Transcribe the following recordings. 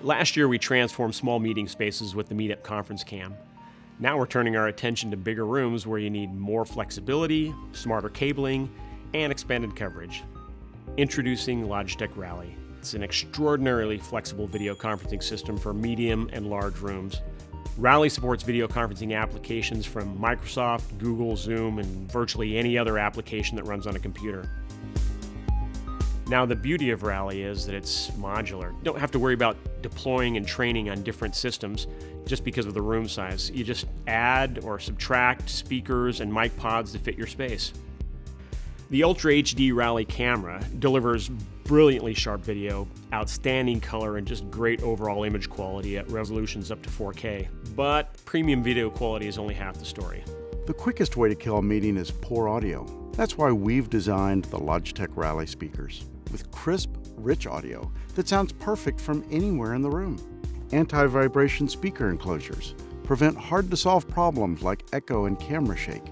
Last year, we transformed small meeting spaces with the Meetup Conference Cam. Now we're turning our attention to bigger rooms where you need more flexibility, smarter cabling, and expanded coverage. Introducing Logitech Rally. It's an extraordinarily flexible video conferencing system for medium and large rooms. Rally supports video conferencing applications from Microsoft, Google, Zoom, and virtually any other application that runs on a computer. Now, the beauty of Rally is that it's modular. You don't have to worry about deploying and training on different systems just because of the room size. You just add or subtract speakers and mic pods to fit your space. The Ultra HD Rally camera delivers brilliantly sharp video, outstanding color, and just great overall image quality at resolutions up to 4K. But premium video quality is only half the story. The quickest way to kill a meeting is poor audio. That's why we've designed the Logitech Rally speakers with crisp, rich audio that sounds perfect from anywhere in the room. Anti-vibration speaker enclosures prevent hard-to-solve problems like echo and camera shake,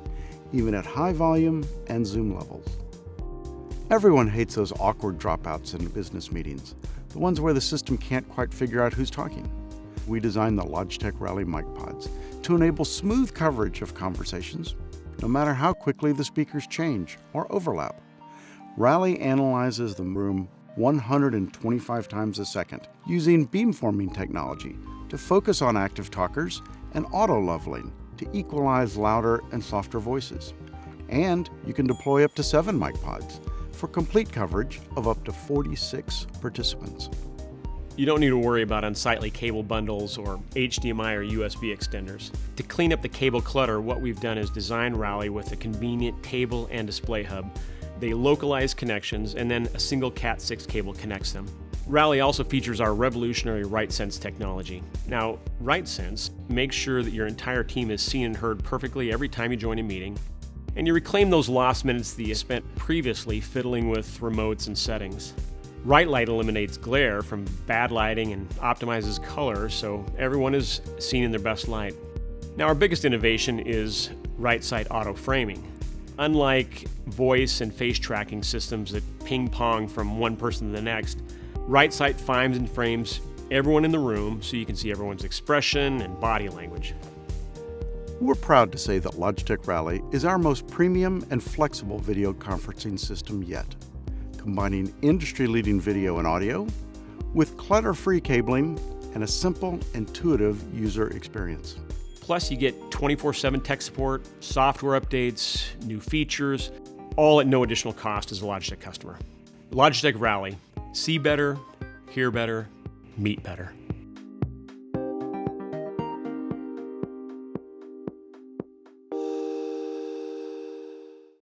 even at high volume and zoom levels. Everyone hates those awkward dropouts in business meetings, the ones where the system can't quite figure out who's talking. We designed the Logitech Rally mic pods to enable smooth coverage of conversations, no matter how quickly the speakers change or overlap. Rally analyzes the room 125 times a second using beamforming technology to focus on active talkers and auto-leveling to equalize louder and softer voices. And you can deploy up to 7 mic pods for complete coverage of up to 46 participants. You don't need to worry about unsightly cable bundles or HDMI or USB extenders. To clean up the cable clutter, what we've done is design Rally with a convenient table and display hub. They localize connections, and then a single Cat6 cable connects them. Rally also features our revolutionary RightSense technology. Now, RightSense makes sure that your entire team is seen and heard perfectly every time you join a meeting, and you reclaim those lost minutes that you spent previously fiddling with remotes and settings. Right Light eliminates glare from bad lighting and optimizes color so everyone is seen in their best light. Now, our biggest innovation is Right Sight auto framing. Unlike voice and face tracking systems that ping-pong from one person to the next, Right Sight finds and frames everyone in the room so you can see everyone's expression and body language. We're proud to say that Logitech Rally is our most premium and flexible video conferencing system yet, combining industry-leading video and audio with clutter-free cabling and a simple, intuitive user experience. Plus, you get 24/7 tech support, software updates, new features, all at no additional cost as a Logitech customer. Logitech Rally. See better, hear better, meet better.